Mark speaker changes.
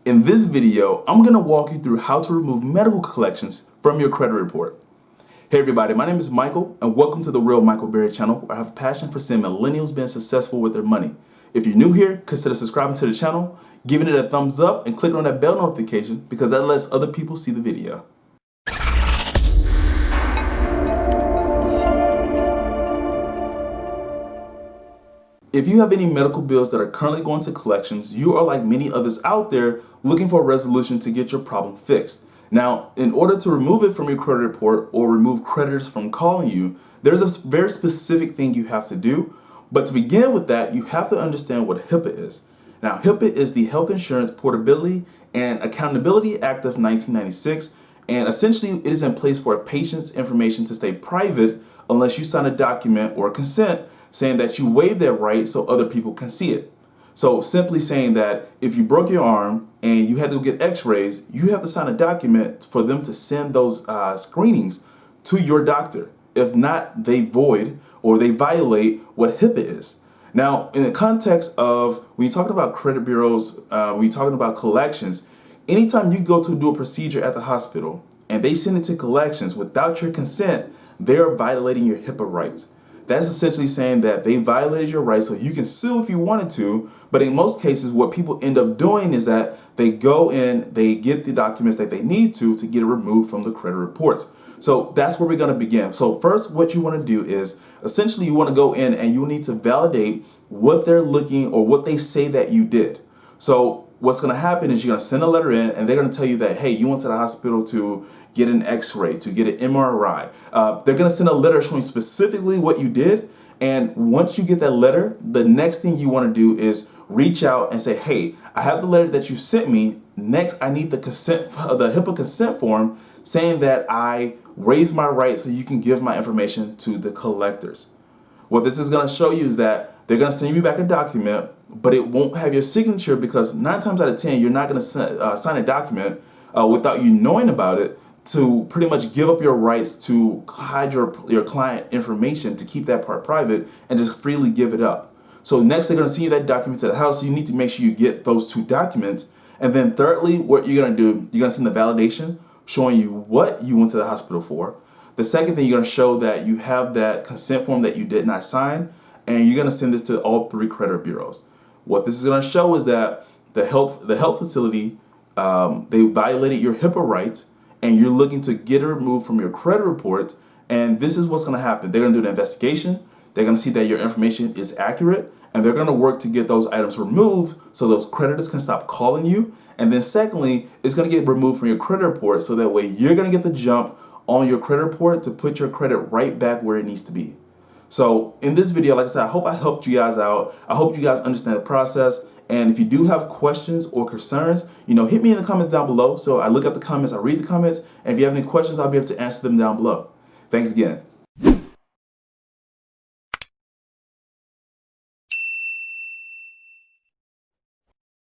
Speaker 1: In this video, I'm going to walk you through how to remove medical collections from your credit report. Hey everybody, my name is Michael and welcome to the Real Michael Berry channel, where I have a passion for seeing millennials being successful with their money. If you're new here, consider subscribing to the channel, giving it a thumbs up, and clicking on that bell notification because that lets other people see the video. If you have any medical bills that are currently going to collections, you are like many others out there looking for a resolution to get your problem fixed. Now, in order to remove it from your credit report or remove creditors from calling you, there's a very specific thing you have to do. But to begin with that, you have to understand what HIPA is. Now, HIPA is the Health Insurance Portability and Accountability Act of 1996, and essentially it is in place for a patient's information to stay private unless you sign a document or consent saying that you waive that right so other people can see it. So simply saying that if you broke your arm and you had to get x-rays, you have to sign a document for them to send those screenings to your doctor. If not, they void or they violate what HIPAA is. Now, in the context of when you're talking about credit bureaus, when you're talking about collections, anytime you go to do a procedure at the hospital and they send it to collections without your consent, they are violating your HIPAA rights. That's essentially saying that they violated your rights, so you can sue if you wanted to, but in most cases what people end up doing is that they go in, they get the documents that they need to get it removed from the credit reports. So that's where we're going to begin. So first, what you want to do is essentially you want to go in and you need to validate what they're looking or what they say that you did. So what's going to happen is you're going to send a letter in and they're going to tell you that, hey, you went to the hospital to get an x-ray, to get an MRI. They're going to send a letter showing specifically what you did. And once you get that letter, the next thing you want to do is reach out and say, hey, I have the letter that you sent me. Next, I need the HIPAA consent form saying that I waived my rights so you can give my information to the collectors. What this is going to show you is that they're going to send you back a document, but it won't have your signature because 9 times out of 10, you're not going to sign a document without you knowing about it to pretty much give up your rights to hide your client information, to keep that part private and just freely give it up. So next, they're going to send you that document to the house. So you need to make sure you get those 2 documents. And then thirdly, what you're going to do, you're going to send the validation showing you what you went to the hospital for. The second thing, you're going to show that you have that consent form that you did not sign, and you're going to send this to all 3 credit bureaus. What this is going to show is that the health facility, they violated your HIPAA rights, and you're looking to get it removed from your credit report. And this is what's going to happen. They're going to do an investigation. They're going to see that your information is accurate, and they're going to work to get those items removed so those creditors can stop calling you. And then secondly, it's going to get removed from your credit report so that way you're going to get the jump on your credit report to put your credit right back where it needs to be. So in this video, like I said, I hope I helped you guys out. I hope you guys understand the process. And if you do have questions or concerns, hit me in the comments down below. So I look at the comments, I read the comments, and if you have any questions, I'll be able to answer them down below. Thanks again.